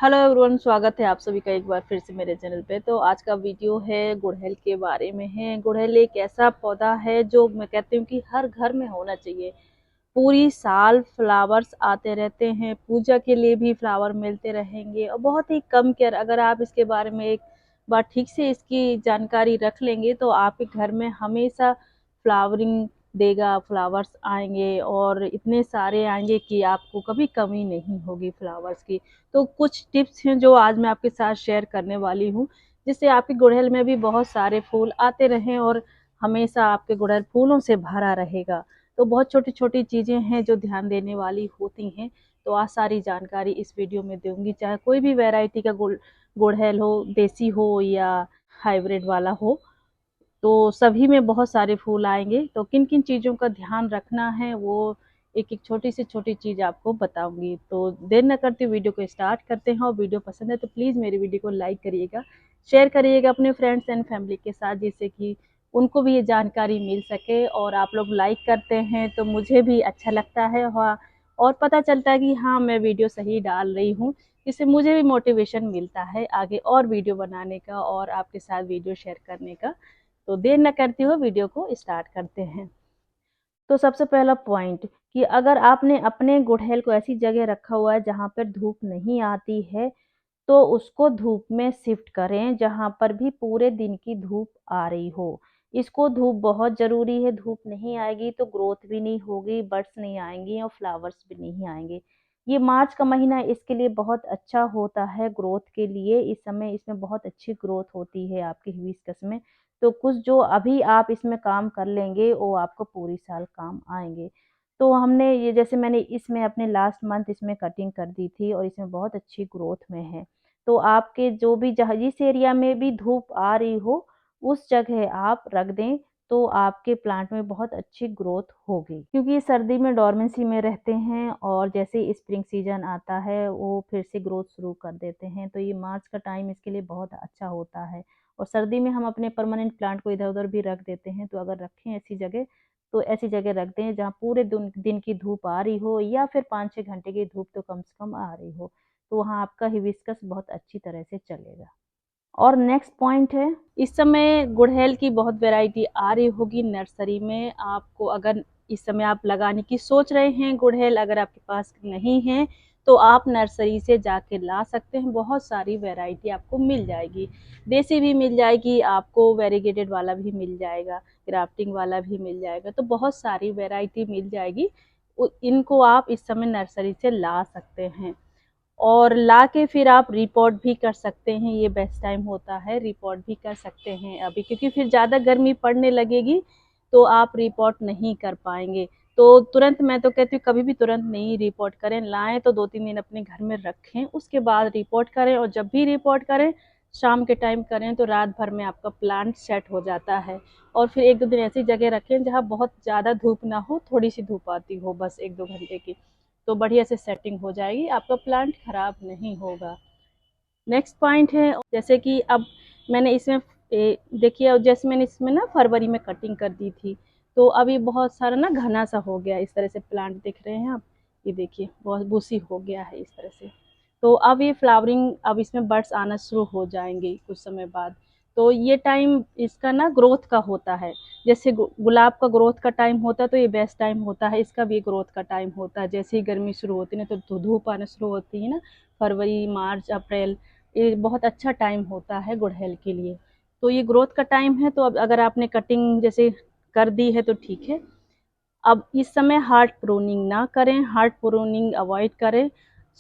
Hello everyone, स्वागत है आप सभी का एक बार फिर से मेरे चैनल पे। तो आज का वीडियो है गुड़हल के बारे में है। गुड़हल एक ऐसा पौधा है जो मैं कहती हूँ कि हर घर में होना चाहिए। पूरी साल फ्लावर्स आते रहते हैं, पूजा के लिए भी फ्लावर मिलते रहेंगे और बहुत ही कम केयर। अगर आप इसके बारे में एक बार ठीक से इसकी जानकारी रख लेंगे तो आपके घर में हमेशा फ्लावरिंग देगा, फ्लावर्स आएंगे और इतने सारे आएंगे कि आपको कभी कमी नहीं होगी फ्लावर्स की। तो कुछ टिप्स हैं जो आज मैं आपके साथ शेयर करने वाली हूँ, जिससे आपके गुड़हल में भी बहुत सारे फूल आते रहें और हमेशा आपके गुड़हल फूलों से भरा रहेगा। तो बहुत छोटी छोटी चीज़ें हैं जो ध्यान देने वाली होती हैं। तो आज सारी जानकारी इस वीडियो में दूंगी, चाहे कोई भी वैरायटी का गुड़हल हो, देसी हो या हाइब्रिड वाला हो। तो सभी में बहुत सारे फूल आएंगे। तो किन किन चीज़ों का ध्यान रखना है वो एक एक छोटी से छोटी चीज़ आपको बताऊंगी। तो देर न करते वीडियो को स्टार्ट करते हैं। और वीडियो पसंद है तो प्लीज़ मेरी वीडियो को लाइक करिएगा, शेयर करिएगा अपने फ्रेंड्स एंड फैमिली के साथ, जिससे कि उनको भी ये जानकारी मिल सके। और आप लोग लाइक करते हैं तो मुझे भी अच्छा लगता है, हाँ, और पता चलता है कि हाँ मैं वीडियो सही डाल रही हूँ। इससे मुझे भी मोटिवेशन मिलता है आगे और वीडियो बनाने का और आपके साथ वीडियो शेयर करने का। तो देर न करते हुए वीडियो को स्टार्ट करते हैं। तो सबसे पहला पॉइंट कि अगर आपने अपने गुड़हल को ऐसी जगह रखा हुआ है जहाँ पर धूप नहीं आती है, तो उसको धूप में शिफ्ट करें जहाँ पर भी पूरे दिन की धूप आ रही हो। इसको धूप बहुत ज़रूरी है। धूप नहीं आएगी तो ग्रोथ भी नहीं होगी, बड्स नहीं आएंगी और फ्लावर्स भी नहीं आएंगे। ये मार्च का महीना इसके लिए बहुत अच्छा होता है ग्रोथ के लिए। इस समय इसमें बहुत अच्छी ग्रोथ होती है आपके हिबिस्कस में। तो कुछ जो अभी आप इसमें काम कर लेंगे वो आपको पूरी साल काम आएंगे। तो हमने ये, जैसे मैंने इसमें अपने लास्ट मंथ इसमें कटिंग कर दी थी और इसमें बहुत अच्छी ग्रोथ में है। तो आपके जो भी जहाँ जिस एरिया में भी धूप आ रही हो उस जगह आप रख दें, तो आपके प्लांट में बहुत अच्छी ग्रोथ होगी। क्योंकि ये सर्दी में डोरमेंसी में रहते हैं और जैसे ही स्प्रिंग सीजन आता है वो फिर से ग्रोथ शुरू कर देते हैं। तो ये मार्च का टाइम इसके लिए बहुत अच्छा होता है। और सर्दी में हम अपने परमानेंट प्लांट को इधर उधर भी रख देते हैं। तो अगर रखें ऐसी जगह, तो ऐसी जगह रख दें जहाँ पूरे दिन की धूप आ रही हो या फिर 5-6 घंटे की धूप तो कम से कम आ रही हो। तो वहाँ आपका हिबिस्कस बहुत अच्छी तरह से चलेगा। और नेक्स्ट पॉइंट है, इस समय गुड़हल की बहुत वैरायटी आ रही होगी नर्सरी में। आपको अगर इस समय आप लगाने की सोच रहे हैं गुड़हल, अगर आपके पास नहीं है तो आप नर्सरी से जाके ला सकते हैं। बहुत सारी वैरायटी आपको मिल जाएगी, देसी भी मिल जाएगी, आपको वेरीगेटेड वाला भी मिल जाएगा, ग्राफ्टिंग वाला भी मिल जाएगा। तो बहुत सारी वैरायटी मिल जाएगी। इनको आप इस समय नर्सरी से ला सकते हैं और ला के फिर आप रिपोर्ट भी कर सकते हैं। ये बेस्ट टाइम होता है, रिपोर्ट भी कर सकते हैं अभी, क्योंकि फिर ज़्यादा गर्मी पड़ने लगेगी तो आप रिपोर्ट नहीं कर पाएंगे। तो तुरंत, मैं तो कहती हूँ कभी भी तुरंत नहीं रिपोर्ट करें। लाएं तो 2-3 दिन अपने घर में रखें, उसके बाद रिपोर्ट करें। और जब भी रिपोर्ट करें शाम के टाइम करें तो रात भर में आपका प्लांट सेट हो जाता है। और फिर 1-2 दिन ऐसी जगह रखें जहाँ बहुत ज़्यादा धूप ना हो, थोड़ी सी धूप आती हो, बस 1-2 घंटे की। तो बढ़िया से सेटिंग हो जाएगी, आपका प्लांट खराब नहीं होगा। नेक्स्ट पॉइंट है, जैसे कि अब मैंने इसमें देखिए, अब जैसे मैंने इसमें ना फरवरी में कटिंग कर दी थी, तो अभी बहुत सारा ना घना सा हो गया। इस तरह से प्लांट दिख रहे हैं आप, ये देखिए बहुत बूसी हो गया है इस तरह से। तो अब ये फ्लावरिंग, अब इसमें बर्ड्स आना शुरू हो जाएंगे कुछ समय बाद। तो ये टाइम इसका ना ग्रोथ का होता है। जैसे गुलाब का ग्रोथ का टाइम होता है तो ये बेस्ट टाइम होता है, इसका भी ग्रोथ का टाइम होता है। जैसे ही गर्मी शुरू होती है ना तो धूप आना शुरू होती है ना, फरवरी, मार्च, अप्रैल, ये बहुत अच्छा टाइम होता है गुड़हल के लिए। तो ये ग्रोथ का टाइम है। तो अब अगर आपने कटिंग जैसे कर दी है तो ठीक है। अब इस समय हार्ड प्रूनिंग ना करें, हार्ड प्रूनिंग अवॉइड करें।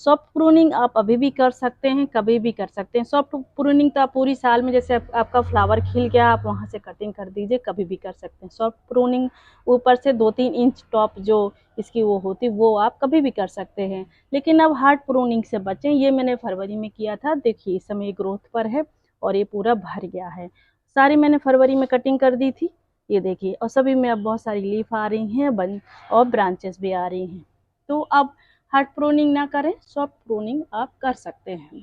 सॉफ्ट प्रूनिंग आप अभी भी कर सकते हैं, कभी भी कर सकते हैं। सॉफ्ट प्रूनिंग तो आप पूरी साल में, जैसे आपका फ्लावर खिल गया आप वहाँ से कटिंग कर दीजिए, कभी भी कर सकते हैं। सॉफ्ट प्रूनिंग ऊपर से 2-3 इंच टॉप जो इसकी वो होती वो आप कभी भी कर सकते हैं। लेकिन अब हार्ड प्रूनिंग से बचें। ये मैंने फरवरी में किया था, देखिए इस समय ग्रोथ पर है और ये पूरा भर गया है। सारी मैंने फरवरी में कटिंग कर दी थी, ये देखिए। और सभी में अब बहुत सारी लीफ आ रही हैं, बन और ब्रांचेस भी आ रही हैं। तो अब हार्ड प्रूनिंग ना करें, सॉफ्ट प्रूनिंग आप कर सकते हैं।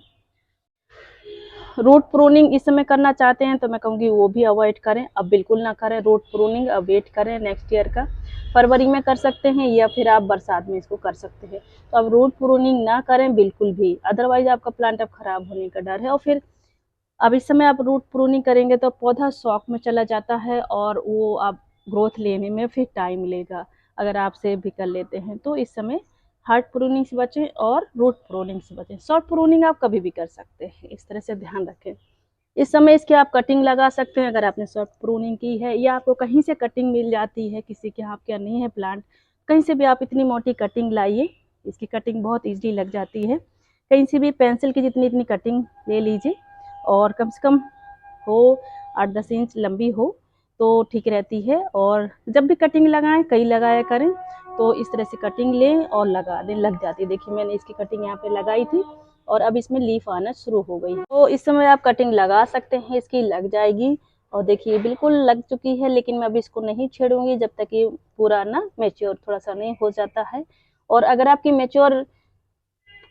रूट प्रूनिंग इस समय करना चाहते हैं तो मैं कहूँगी वो भी अवॉइड करें, अब बिल्कुल ना करें रूट प्रूनिंग, अब वेट करें नेक्स्ट ईयर का, फरवरी में कर सकते हैं या फिर आप बरसात में इसको कर सकते हैं। तो अब रूट प्रूनिंग ना करें बिल्कुल भी, अदरवाइज आपका प्लांट अब खराब होने का डर है। और फिर अब इस समय आप रूट प्रूनिंग करेंगे तो पौधा शॉक में चला जाता है और वो आप ग्रोथ लेने में फिर टाइम लेगा। अगर आप सेव भी कर लेते हैं तो इस समय हार्ड प्रूनिंग से बचें और रूट प्रूनिंग से बचें। शॉर्ट प्रूनिंग आप कभी भी कर सकते हैं, इस तरह से ध्यान रखें। इस समय इसकी आप कटिंग लगा सकते हैं अगर आपने शॉर्ट प्रूनिंग की है, या आपको कहीं से कटिंग मिल जाती है, किसी के आपके यहाँ नहीं है प्लांट, कहीं से भी आप इतनी मोटी कटिंग लाइए, इसकी कटिंग बहुत ईजिली लग जाती है। कहीं से भी पेंसिल की जितनी इतनी कटिंग ले लीजिए और कम से कम हो 8-10 इंच लंबी हो तो ठीक रहती है। और जब भी कटिंग लगाएं, कई लगाया करें, तो इस तरह से कटिंग लें और लगा दें, लग जाती है। देखिए मैंने इसकी कटिंग यहाँ पे लगाई थी और अब इसमें लीफ आना शुरू हो गई है। तो इस समय आप कटिंग लगा सकते हैं, इसकी लग जाएगी। और देखिए बिल्कुल लग चुकी है, लेकिन मैं अभी इसको नहीं छेड़ूंगी जब तक ये पूरा ना मैच्योर थोड़ा सा नहीं हो जाता है। और अगर आपकी मैच्योर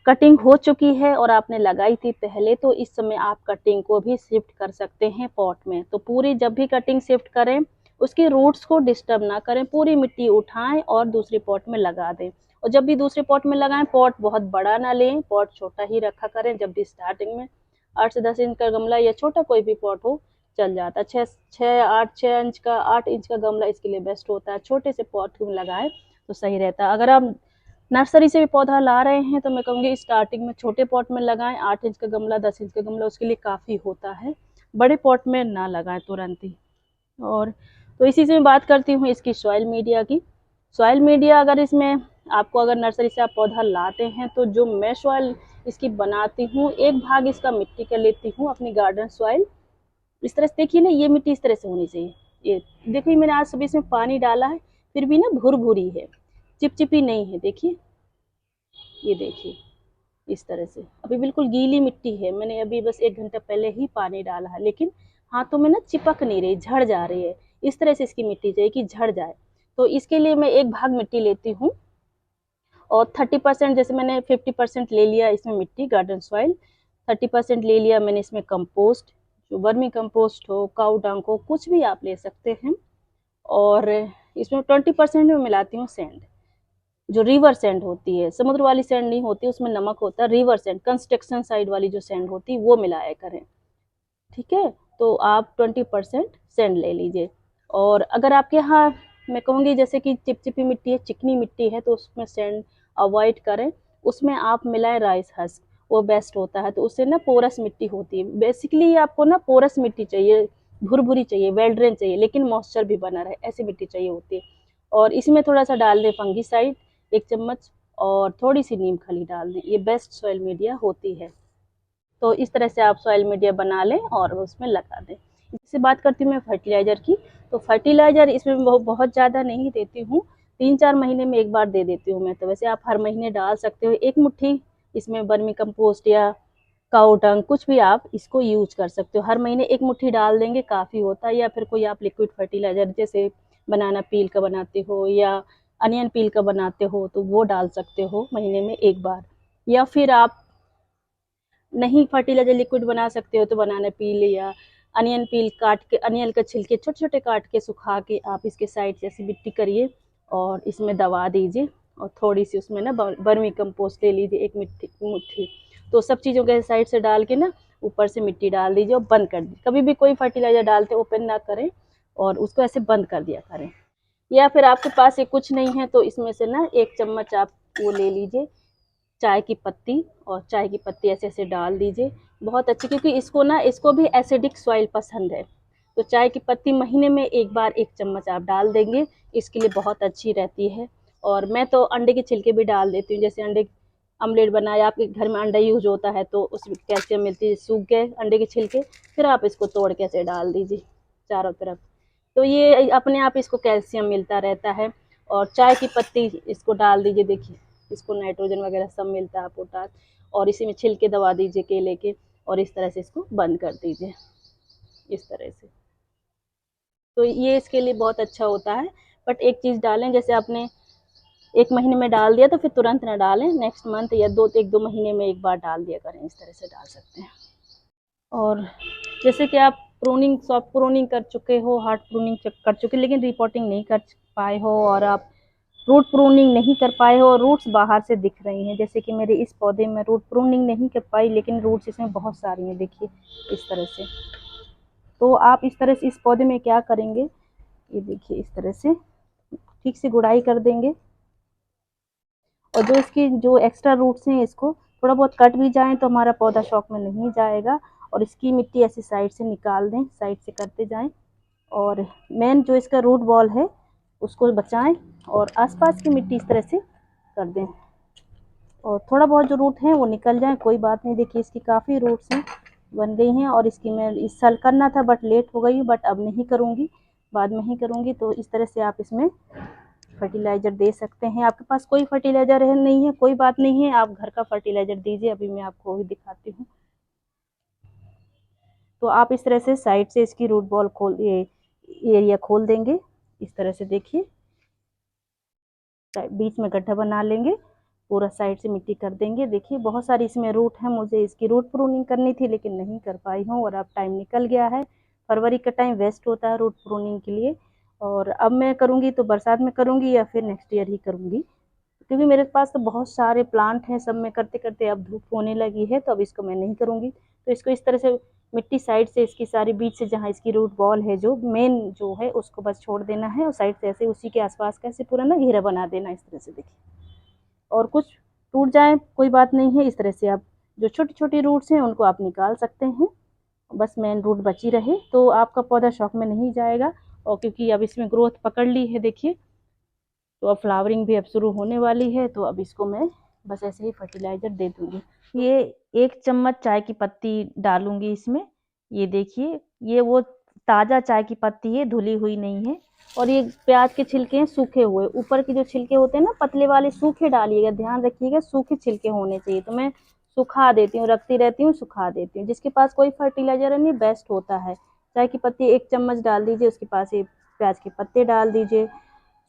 कटिंग हो चुकी है और आपने लगाई थी पहले, तो इस समय आप कटिंग को भी शिफ्ट कर सकते हैं पॉट में। तो पूरी जब भी कटिंग शिफ्ट करें, उसकी रूट्स को डिस्टर्ब ना करें, पूरी मिट्टी उठाएं और दूसरी पॉट में लगा दें। और जब भी दूसरे पॉट में लगाएं, पॉट बहुत बड़ा ना लें, पॉट छोटा ही रखा करें। जब भी स्टार्टिंग में 8 से 10 इंच का गमला या छोटा कोई भी पॉट हो चल जाता है। 8 इंच का गमला इसके लिए बेस्ट होता है। छोटे से पॉट में लगाएं तो सही रहता है। अगर आप नर्सरी से भी पौधा ला रहे हैं तो मैं कहूँगी स्टार्टिंग में छोटे पॉट में लगाएं। 8 इंच का गमला, 10 इंच का गमला उसके लिए काफ़ी होता है, बड़े पॉट में ना लगाएं तुरंत ही। और तो इसी से मैं बात करती हूँ इसकी सॉइल मीडिया की। सॉइल मीडिया अगर इसमें आपको, अगर नर्सरी से आप पौधा लाते हैं तो जो मैं सॉइल इसकी बनाती हूँ, एक भाग इसका मिट्टी का लेती हूँ अपनी गार्डन सॉइल। इस तरह से देखिए ना, ये मिट्टी इस तरह से होनी चाहिए। ये देखिए मैंने आज सुबह इसमें पानी डाला है, फिर भी ना भुर भुरी है, चिपचिपी नहीं है। देखिए, ये देखिए इस तरह से अभी बिल्कुल गीली मिट्टी है। मैंने अभी बस 1 घंटा पहले ही पानी डाला है, लेकिन हाथों में ना चिपक नहीं रही, झड़ जा रही है। इस तरह से इसकी मिट्टी चाहिए कि झड़ जाए। तो इसके लिए मैं एक भाग मिट्टी लेती हूँ और 30%, जैसे मैंने 50% ले लिया इसमें मिट्टी गार्डन सॉइल, 30% ले लिया मैंने इसमें कंपोस्ट, जो वर्मी कंपोस्ट हो, काऊ डंग हो, कुछ भी आप ले सकते हैं। और इसमें 20% में मिलाती हूँ सैंड, जो रिवर सैंड होती है, समुद्र वाली सैंड नहीं होती, उसमें नमक होता है। रिवर सैंड, कंस्ट्रक्शन साइड वाली जो सैंड होती है वो मिलाया करें, ठीक है। तो आप 20% सैंड ले लीजिए। और अगर आपके यहाँ, मैं कहूँगी जैसे कि चिपचिपी मिट्टी है, चिकनी मिट्टी है, तो उसमें सैंड अवॉइड करें। उसमें आप मिलाएं राइस हस्क, वो बेस्ट होता है। तो उससे ना पोरस मिट्टी होती है। बेसिकली आपको ना पोरस मिट्टी चाहिए, भुरभुरी चाहिए, वेल ड्रेन चाहिए, लेकिन मॉइस्चर भी बना रहे, ऐसी मिट्टी चाहिए होती है। और इसमें थोड़ा सा डाल दें फंगीसाइड 1 चम्मच, और थोड़ी सी नीम खली डाल दें, ये बेस्ट सॉइल मीडिया होती है। तो इस तरह से आप सॉइल मीडिया बना लें और उसमें लगा दें। इससे बात करती हूँ मैं फर्टिलाइज़र की। तो फर्टिलाइज़र इसमें बहुत ज़्यादा नहीं देती हूँ, 3-4 महीने में एक बार दे देती हूँ मैं। तो वैसे आप हर महीने डाल सकते हो। 1 मुट्ठी इसमें वर्मी कंपोस्ट या काऊ डंग, कुछ भी आप इसको यूज कर सकते हो। हर महीने 1 मुट्ठी डाल देंगे काफ़ी होता है। या फिर कोई आप लिक्विड फर्टिलाइज़र जैसे बनाना पील का बनाते हो या अनियन पील का बनाते हो तो वो डाल सकते हो महीने में 1 बार। या फिर आप नहीं फर्टिलाइजर लिक्विड बना सकते हो तो बनाना पील या अनियन पील काट के, अनियन का छिलके छोटे छोटे काट के सुखा के आप इसके साइड से ऐसी मिट्टी करिए और इसमें दबा दीजिए। और थोड़ी सी उसमें ना वर्मी कंपोस्ट ले लीजिए, 1 मुट्ठी। तो सब चीज़ों के साइड से डाल के ना ऊपर से मिट्टी डाल दीजिए और बंद कर दीजिए। कभी भी कोई फर्टिलाइजर डालते ओपन ना करें और उसको ऐसे बंद कर दिया करें। या फिर आपके पास ये कुछ नहीं है तो इसमें से ना 1 चम्मच आप वो ले लीजिए चाय की पत्ती, और चाय की पत्ती ऐसे ऐसे डाल दीजिए, बहुत अच्छी। क्योंकि इसको ना, इसको भी एसिडिक सॉइल पसंद है। तो चाय की पत्ती महीने में 1 बार 1 चम्मच आप डाल देंगे, इसके लिए बहुत अच्छी रहती है। और मैं तो अंडे के छिलके भी डाल देती हूँ। जैसे अंडे ऑमलेट बनाया, आपके घर में अंडा यूज होता है तो उसमें कैल्शियम मिलती है, सूख गए अंडे के छिलके, फिर आप इसको तोड़ के ऐसे डाल दीजिए चारों तरफ। तो ये अपने आप इसको कैल्शियम मिलता रहता है। और चाय की पत्ती इसको डाल दीजिए, देखिए इसको नाइट्रोजन वगैरह सब मिलता है, पोटास। और इसी में छिलके दबा दीजिए केले के और इस तरह से इसको बंद कर दीजिए, इस तरह से। तो ये इसके लिए बहुत अच्छा होता है। बट एक चीज़ डालें, जैसे आपने 1 महीने में डाल दिया तो फिर तुरंत ना डालें, नेक्स्ट मंथ या 1-2 महीने में एक बार डाल दिया करें, इस तरह से डाल सकते हैं। और जैसे कि आप प्रूनिंग, सॉफ्ट प्रूनिंग कर चुके हो, हार्ड प्रूनिंग कर चुके, लेकिन रिपोर्टिंग नहीं कर पाए हो, और आप रूट प्रूनिंग नहीं कर पाए हो, रूट्स बाहर से दिख रही हैं। जैसे कि मेरे इस पौधे में रूट प्रूनिंग नहीं कर पाई, लेकिन रूट्स इसमें बहुत सारी हैं, देखिए इस तरह से। तो आप इस तरह से इस पौधे में क्या करेंगे, ये देखिए इस तरह से ठीक से गुड़ाई कर देंगे, और जो इसकी जो एक्स्ट्रा रूट्स हैं इसको थोड़ा बहुत कट भी जाए तो हमारा पौधा शौक में नहीं जाएगा। और इसकी मिट्टी ऐसी साइड से निकाल दें, साइड से करते जाएं, और मेन जो इसका रूट बॉल है उसको बचाएं, और आसपास की मिट्टी इस तरह से कर दें, और थोड़ा बहुत जो रूट हैं वो निकल जाए, कोई बात नहीं। देखिए इसकी काफ़ी रूट्स हैं, बन गई हैं, और इसकी मैं इस साल करना था बट लेट हो गई, बट अब नहीं करूँगी, बाद में ही करूँगी। तो इस तरह से आप इसमें फर्टिलाइज़र दे सकते हैं। आपके पास कोई फर्टिलाइज़र है नहीं है, कोई बात नहीं है, आप घर का फर्टिलाइज़र दीजिए। अभी मैं आपको वही दिखाती हूँ। तो आप इस तरह से साइड से इसकी रूट बॉल खोल, ये एरिया खोल देंगे इस तरह से, देखिए बीच में गड्ढा बना लेंगे, पूरा साइड से मिट्टी कर देंगे। देखिए बहुत सारी इसमें रूट है, मुझे इसकी रूट प्रूनिंग करनी थी लेकिन नहीं कर पाई हूँ, और अब टाइम निकल गया है। फरवरी का टाइम वेस्ट होता है रूट प्रूनिंग के लिए, और अब मैं करूँगी तो बरसात में करूँगी या फिर नेक्स्ट ईयर ही करूँगी, क्योंकि मेरे पास तो बहुत सारे प्लांट हैं, सब में करते करते अब धूप होने लगी है, तो अब इसको मैं नहीं करूँगी। तो इसको इस तरह से मिट्टी साइड से इसकी सारी बीच से जहाँ इसकी रूट बॉल है जो मेन जो है उसको बस छोड़ देना है, और साइड से ऐसे उसी के आसपास का ऐसे पूरा ना घेरा बना देना इस तरह से, देखिए। और कुछ टूट जाए कोई बात नहीं है, इस तरह से आप जो छोटी छोटी रूट्स हैं उनको आप निकाल सकते हैं, बस मेन रूट बची रहे तो आपका पौधा शौक में नहीं जाएगा। और क्योंकि अब इसमें ग्रोथ पकड़ ली है, देखिए, तो अब फ्लावरिंग भी अब शुरू होने वाली है, तो अब इसको मैं बस ऐसे ही फर्टिलाइज़र दे दूँगी। ये 1 चम्मच चाय की पत्ती डालूँगी इसमें। ये देखिए, ये वो ताज़ा चाय की पत्ती है, धुली हुई नहीं है। और ये प्याज के छिलके हैं सूखे हुए, ऊपर के जो छिलके होते हैं ना पतले वाले, सूखे डालिएगा, ध्यान रखिएगा सूखे छिलके होने चाहिए। तो मैं सुखा देती हूँ, रखती रहती हूँ, सुखा देती हूँ। जिसके पास कोई फर्टिलाइज़र नहीं, बेस्ट होता है। चाय की पत्ती 1 चम्मच डाल दीजिए, उसके पास ये प्याज के पत्ते डाल दीजिए,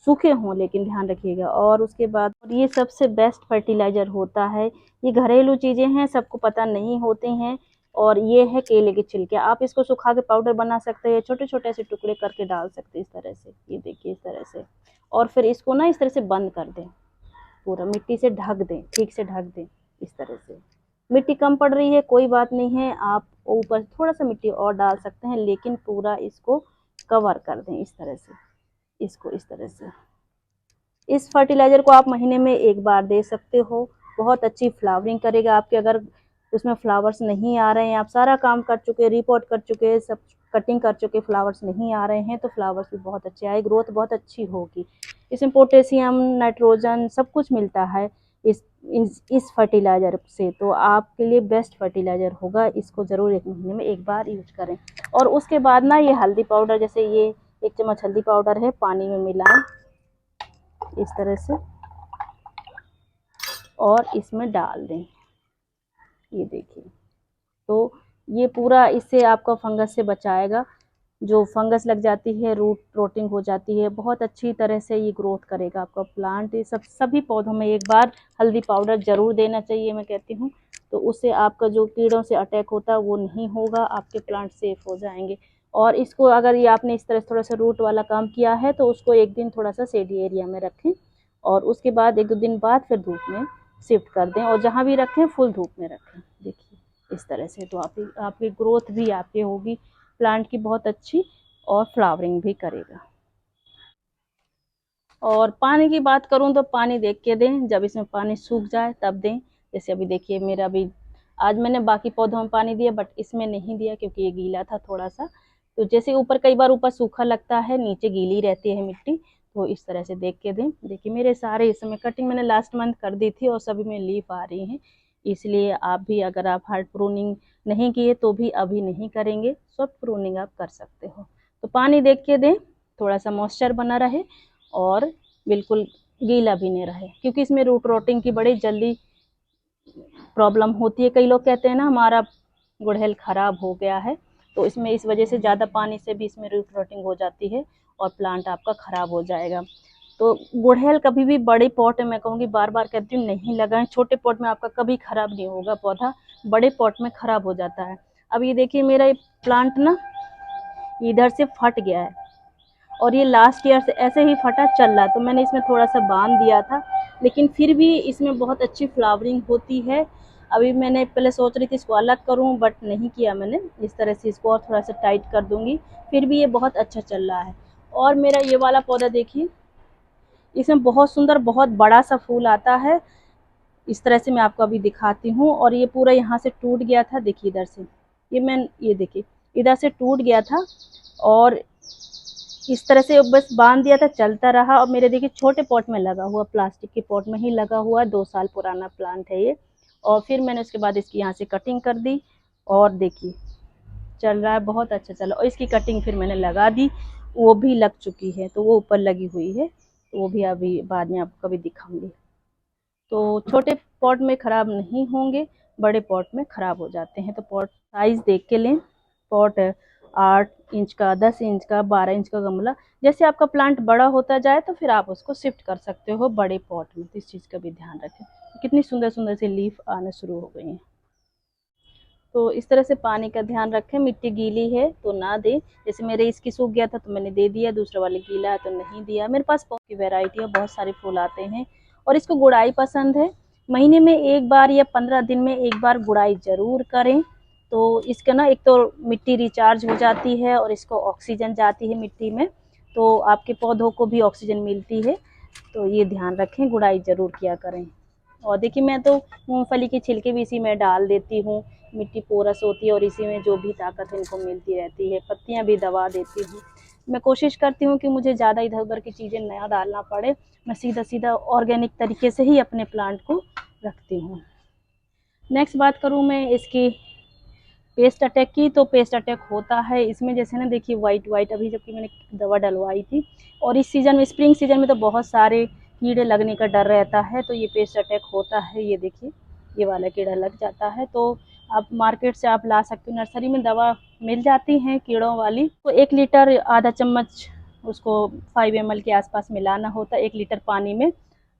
सूखे हों लेकिन ध्यान रखिएगा। और उसके बाद ये सबसे बेस्ट फर्टिलाइज़र होता है। ये घरेलू चीज़ें हैं, सबको पता नहीं होती हैं। और ये है केले के छिलके, आप इसको सुखा के पाउडर बना सकते हैं, छोटे छोटे ऐसे टुकड़े करके डाल सकते हैं इस तरह से, ये देखिए इस तरह से। और फिर इसको ना इस तरह से बंद कर दें, पूरा मिट्टी से ढक दें, ठीक से ढक दें इस तरह से। मिट्टी कम पड़ रही है कोई बात नहीं है, आप ऊपर थोड़ा सा मिट्टी और डाल सकते हैं, लेकिन पूरा इसको कवर कर दें इस तरह से, इसको इस तरह से। इस फर्टिलाइज़र को आप महीने में 1 बार दे सकते हो, बहुत अच्छी फ्लावरिंग करेगा आपके। अगर उसमें फ्लावर्स नहीं आ रहे हैं, आप सारा काम कर चुके, रिपोर्ट कर चुके, सब कटिंग कर चुके, फ्लावर्स नहीं आ रहे हैं, तो फ्लावर्स भी बहुत अच्छे आए, ग्रोथ बहुत अच्छी होगी। इसमें पोटेशियम, नाइट्रोजन सब कुछ मिलता है इस फर्टिलाइज़र से, तो आपके लिए बेस्ट फर्टिलाइज़र होगा। इसको ज़रूर 1 महीने में 1 बार यूज करें। और उसके बाद ना ये हल्दी पाउडर, जैसे ये 1 चम्मच हल्दी पाउडर है, पानी में मिलाएं इस तरह से, और इसमें डाल दें, ये देखिए। तो ये पूरा इससे आपका फंगस से बचाएगा। जो फंगस लग जाती है, रूट रोटिंग हो जाती है, बहुत अच्छी तरह से ये ग्रोथ करेगा आपका प्लांट। ये सभी पौधों में 1 बार हल्दी पाउडर ज़रूर देना चाहिए, मैं कहती हूँ। तो उससे आपका जो कीड़ों से अटैक होता है वो नहीं होगा, आपके प्लांट सेफ हो जाएंगे। और इसको अगर ये आपने इस तरह थोड़ा सा रूट वाला काम किया है, तो उसको 1 दिन थोड़ा सा शेडी एरिया में रखें, और उसके बाद 1-2 दिन बाद फिर धूप में शिफ्ट कर दें, और जहाँ भी रखें फुल धूप में रखें, देखिए इस तरह से। तो आपकी ग्रोथ भी आपकी होगी प्लांट की बहुत अच्छी, और फ्लावरिंग भी करेगा। और पानी की बात करूं तो पानी देख के दें, जब इसमें पानी सूख जाए तब दें। जैसे अभी देखिए मेरा भी आज मैंने बाकी पौधों में पानी दिया, बट इसमें नहीं दिया क्योंकि ये गीला था थोड़ा सा। तो जैसे ऊपर कई बार ऊपर सूखा लगता है, नीचे गीली रहती है मिट्टी, तो इस तरह से देख के दें। देखिए मेरे सारे इस समय कटिंग मैंने लास्ट मंथ कर दी थी, और सभी में लीफ आ रही हैं। इसलिए आप भी अगर आप हार्ड प्रूनिंग नहीं किए तो भी अभी नहीं करेंगे, सॉफ्ट प्रूनिंग आप कर सकते हो। तो पानी देख के दें, थोड़ा सा मॉइस्चर बना रहे, और बिल्कुल गीला भी नहीं रहे, क्योंकि इसमें रूट रोटिंग की बड़ी जल्दी प्रॉब्लम होती है। कई लोग कहते हैं ना हमारा गुड़हल ख़राब हो गया है, तो इसमें इस वजह से ज़्यादा पानी से भी इसमें रूट रोटिंग हो जाती है, और प्लांट आपका ख़राब हो जाएगा। तो गुड़हल कभी भी बड़े पॉट में, मैं कहूँगी बार बार कहती हूँ, नहीं लगाएं। छोटे पॉट में आपका कभी ख़राब नहीं होगा पौधा, बड़े पॉट में ख़राब हो जाता है। अब ये देखिए मेरा ये प्लांट ना इधर से फट गया है, और ये लास्ट ईयर से ऐसे ही फटा चल रहा है। तो मैंने इसमें थोड़ा सा बांध दिया था, लेकिन फिर भी इसमें बहुत अच्छी फ्लावरिंग होती है। अभी मैंने पहले सोच रही थी इसको अलग करूं, बट नहीं किया मैंने। इस तरह से इसको और थोड़ा सा टाइट कर दूंगी, फिर भी ये बहुत अच्छा चल रहा है। और मेरा ये वाला पौधा देखिए, इसमें बहुत सुंदर बहुत बड़ा सा फूल आता है। इस तरह से मैं आपको अभी दिखाती हूँ। और ये पूरा यहाँ से टूट गया था, देखिए इधर से, ये देखिए इधर से टूट गया था, और इस तरह से बस बांध दिया था, चलता रहा। और मेरे देखिए छोटे पॉट में लगा हुआ, प्लास्टिक के पॉट में ही लगा हुआ है, 2 साल पुराना प्लांट है ये। और फिर मैंने उसके बाद इसकी यहाँ से कटिंग कर दी, और देखिए चल रहा है, बहुत अच्छा चला। और इसकी कटिंग फिर मैंने लगा दी, वो भी लग चुकी है, तो वो ऊपर लगी हुई है, तो वो भी अभी बाद में आपको कभी दिखाऊंगी। तो छोटे पॉट में ख़राब नहीं होंगे, बड़े पॉट में ख़राब हो जाते हैं। तो पॉट साइज़ देख के लें। पॉट 8 इंच का, 10 इंच का, 12 इंच का गमला। जैसे आपका प्लांट बड़ा होता जाए तो फिर आप उसको शिफ्ट कर सकते हो बड़े पॉट में। तो इस चीज़ का भी ध्यान रखें। कितनी सुंदर सुंदर सी लीफ आना शुरू हो गई हैं। तो इस तरह से पानी का ध्यान रखें। मिट्टी गीली है तो ना दें। जैसे मेरे इसकी सूख गया था तो मैंने दे दिया, दूसरा वाले गीला है तो नहीं दिया। मेरे पास बहुत की वैरायटी है, बहुत सारे फूल आते हैं। और इसको गुड़ाई पसंद है। महीने में 1 बार या 15 दिन में 1 बार गुड़ाई ज़रूर करें। तो इसका ना एक तो मिट्टी रिचार्ज हो जाती है, और इसको ऑक्सीजन जाती है मिट्टी में, तो आपके पौधों को भी ऑक्सीजन मिलती है। तो ये ध्यान रखें, गुड़ाई ज़रूर किया करें। और देखिए मैं तो मूंगफली के छिलके भी इसी में डाल देती हूँ। मिट्टी पोरस होती है और इसी में जो भी ताकत इनको मिलती रहती है। पत्तियाँ भी दबा देती हूँ। मैं कोशिश करती हूँ कि मुझे ज़्यादा इधर उधर की चीज़ें नया डालना पड़े। मैं सीधा सीधा ऑर्गेनिक तरीके से ही अपने प्लांट को रखती हूँ। नेक्स्ट बात करूँ मैं इसकी पेस्ट अटैक की, तो पेस्ट अटैक होता है इसमें। जैसे ना देखिए वाइट वाइट, अभी जबकि मैंने दवा डलवाई थी। और इस सीज़न में, स्प्रिंग सीज़न में तो बहुत सारे कीड़े लगने का डर रहता है, तो ये पेस्ट अटैक होता है। ये देखिए ये वाला कीड़ा लग जाता है। तो आप मार्केट से आप ला सकते हो, नर्सरी में दवा मिल जाती हैं कीड़ों वाली। तो 1 लीटर आधा चम्मच उसको 5 ml के आसपास मिलाना होता है। 1 लीटर पानी में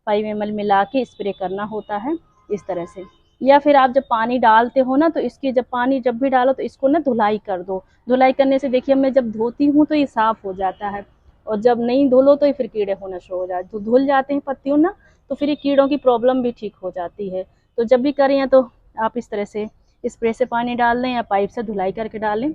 5 ml मिला के स्प्रे करना होता है इस तरह से। या फिर आप जब पानी डालते हो ना, तो इसकी जब भी डालो तो इसको ना धुलाई कर दो। धुलाई करने से देखिए मैं जब धोती हूँ तो ये साफ़ हो जाता है, और जब नहीं धुलो तो ये फिर कीड़े होना शुरू हो जाते। तो धुल जाते हैं पत्तियों ना, तो फिर ये कीड़ों की प्रॉब्लम भी ठीक हो जाती है। तो जब भी करें तो आप इस तरह से स्प्रे से पानी डाल दें या पाइप से धुलाई करके डालें।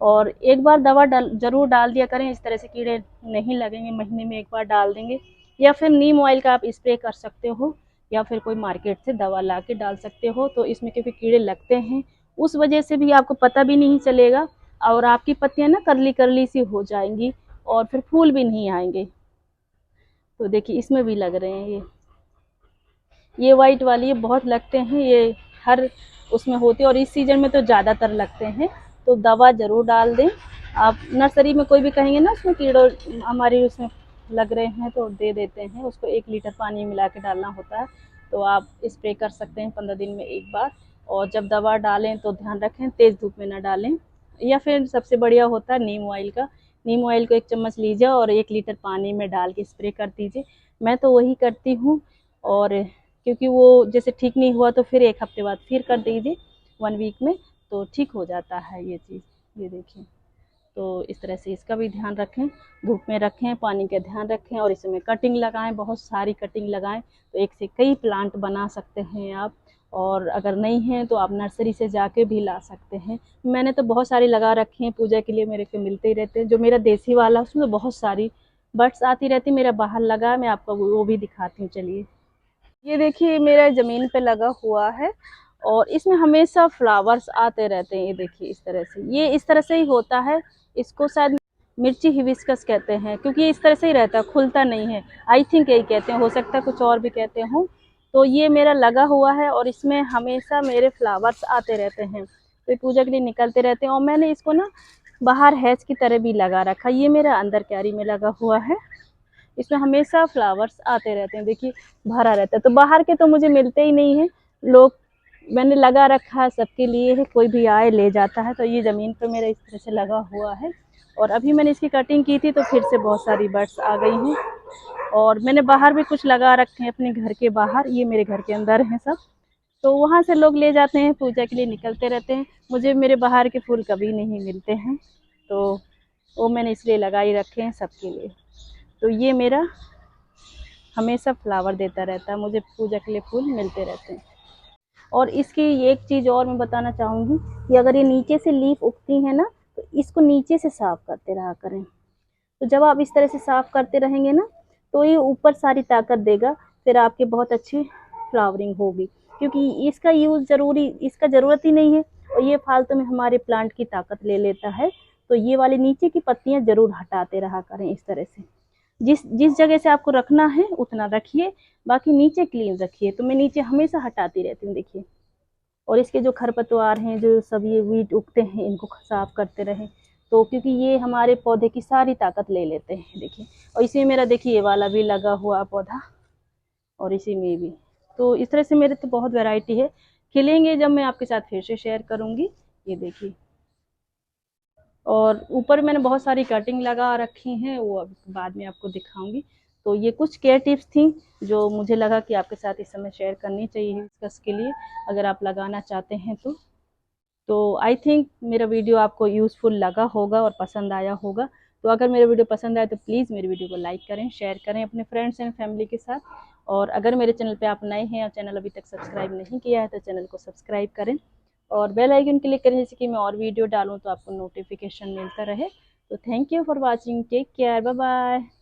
और एक बार दवा ज़रूर डाल दिया करें, इस तरह से कीड़े नहीं लगेंगे। महीने में 1 बार डाल देंगे। या फिर नीम ऑयल का आप स्प्रे कर सकते हो, या फिर कोई मार्केट से दवा ला के डाल सकते हो। तो इसमें क्योंकि कीड़े लगते हैं, उस वजह से भी आपको पता भी नहीं चलेगा, और आपकी पत्तियां ना करली करली सी हो जाएंगी, और फिर फूल भी नहीं आएंगे। तो देखिए इसमें भी लग रहे हैं ये वाइट वाली, ये बहुत लगते हैं, ये हर उसमें होते हैं, और इस सीज़न में तो ज़्यादातर लगते हैं। तो दवा ज़रूर डाल दें। आप नर्सरी में कोई भी कहेंगे ना उसमें कीड़े हमारी उसमें लग रहे हैं, तो दे देते हैं। उसको 1 लीटर पानी मिला के डालना होता है। तो आप स्प्रे कर सकते हैं 15 दिन में 1 बार। और जब दवा डालें तो ध्यान रखें तेज़ धूप में ना डालें। या फिर सबसे बढ़िया होता है नीम ऑयल का। नीम ऑयल को 1 चम्मच लीजिए और 1 लीटर पानी में डाल के स्प्रे कर दीजिए। मैं तो वही करती हूँ। और क्योंकि वो जैसे ठीक नहीं हुआ तो फिर 1 हफ्ते बाद फिर कर दीजिए, 1 वीक में, तो ठीक हो जाता है ये चीज़। ये देखिए, तो इस तरह से इसका भी ध्यान रखें। धूप में रखें, पानी का ध्यान रखें, और इसमें कटिंग लगाएं, बहुत सारी कटिंग लगाएं। तो एक से कई प्लांट बना सकते हैं आप। और अगर नहीं है तो आप नर्सरी से जाके भी ला सकते हैं। मैंने तो बहुत सारी लगा रखी हैं, पूजा के लिए मेरे को मिलते ही रहते हैं। जो मेरा देसी वाला उसमें तो बहुत सारी बर्ड्स आती रहती, मेरा बाहर लगा, मैं आपको वो भी दिखाती हूँ। चलिए, ये देखिए मेरा ज़मीन पे लगा हुआ है, और इसमें हमेशा फ्लावर्स आते रहते हैं। ये देखिए इस तरह से, ये इस तरह से ही होता है। इसको शायद मिर्ची हिबिस्कस कहते हैं, क्योंकि ये इस तरह से ही रहता है, खुलता नहीं है। आई थिंक यही कहते हैं, हो सकता है कुछ और भी कहते हों। तो ये मेरा लगा हुआ है, और इसमें हमेशा मेरे फ्लावर्स आते रहते हैं। तो ये पूजा के लिए निकलते रहते हैं। और मैंने इसको ना बाहर हैज की तरह भी लगा रखा। ये मेरा अंदर क्यारी में लगा हुआ है। इसमें हमेशा फ्लावर्स आते रहते हैं, देखिए भरा रहता है। तो बाहर के तो मुझे मिलते ही नहीं हैं। लोग, मैंने लगा रखा है सबके लिए है, कोई भी आए ले जाता है। तो ये ज़मीन पर मेरा इस तरह से लगा हुआ है। और अभी मैंने इसकी कटिंग की थी तो फिर से बहुत सारी बर्ड्स आ गई हैं। और मैंने बाहर भी कुछ लगा रखे हैं अपने घर के बाहर, ये मेरे घर के अंदर हैं सब। तो वहाँ से लोग ले जाते हैं, पूजा के लिए निकलते रहते हैं। मुझे मेरे बाहर के फूल कभी नहीं मिलते हैं, तो वो मैंने इसलिए लगा ही रखे हैं सबके लिए। तो ये मेरा हमेशा फ्लावर देता रहता है, मुझे पूजा के लिए फूल मिलते रहते हैं। और इसकी एक चीज़ और मैं बताना चाहूँगी कि अगर ये नीचे से लीफ उगती है ना, तो इसको नीचे से साफ करते रहा करें। तो जब आप इस तरह से साफ करते रहेंगे ना, तो ये ऊपर सारी ताकत देगा, फिर आपकी बहुत अच्छी फ्लावरिंग होगी। क्योंकि इसका यूज़ ज़रूरी, इसका ज़रूरत ही नहीं है, और ये फालतू में हमारे प्लांट की ताकत ले लेता है। तो ये वाली नीचे की पत्तियां ज़रूर हटाते रहा करें इस तरह से। जिस जिस जगह से आपको रखना है उतना रखिए, बाकी नीचे क्लीन रखिए। तो मैं नीचे हमेशा हटाती रहती हूँ, देखिए। और इसके जो खरपतवार हैं, जो सब ये वीट उगते हैं, इनको साफ करते रहें। तो क्योंकि ये हमारे पौधे की सारी ताकत ले लेते हैं, देखिए। और इसी में मेरा देखिए ये वाला भी लगा हुआ पौधा, और इसी में भी। तो इस तरह से मेरे तो बहुत वैरायटी है, खिलेंगे जब मैं आपके साथ फिर से शेयर करूँगी। ये देखिए। और ऊपर मैंने बहुत सारी कटिंग लगा रखी हैं, वो अब बाद में आपको दिखाऊंगी। तो ये कुछ केयर टिप्स थी जो मुझे लगा कि आपके साथ इस समय शेयर करनी चाहिए हिबिस्कस के लिए, अगर आप लगाना चाहते हैं तो आई थिंक मेरा वीडियो आपको यूज़फुल लगा होगा और पसंद आया होगा। तो अगर मेरा वीडियो पसंद आए तो प्लीज़ मेरे वीडियो को लाइक करें, शेयर करें अपने फ्रेंड्स एंड फैमिली के साथ। और अगर मेरे चैनल पे आप नए हैं और चैनल अभी तक सब्सक्राइब नहीं किया है तो चैनल को सब्सक्राइब करें, और बेल आइकन क्लिक करें, जैसे कि मैं और वीडियो डालूँ तो आपको नोटिफिकेशन मिलता रहे। तो thank you for watching, take care, bye bye.